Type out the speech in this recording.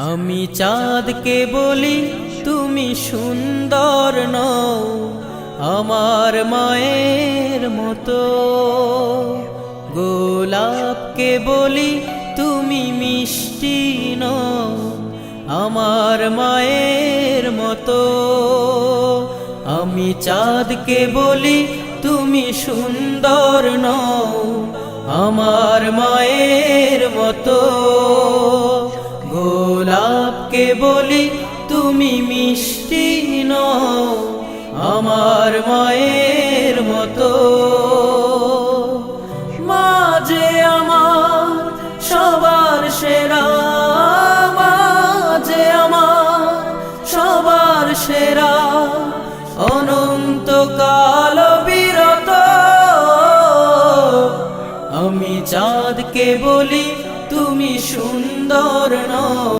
আমি চাঁদকে বলি তুমি সুন্দর নও আমার মায়ের মতো, গোলাপকে বলি তুমি মিষ্টি নও আমার মায়ের মতো। আমি চাঁদকে বলি তুমি সুন্দর নও আমার মায়ের মতো, গোলাপকে বলি তুমি মিষ্টি নও আমার মায়ের মতো। মা যে আমার সবার সেরা, মা যে আমার সবার সেরা, অনন্তকাল বিরত। আমি চাঁদকে বলি তুমি সুন্দর নও।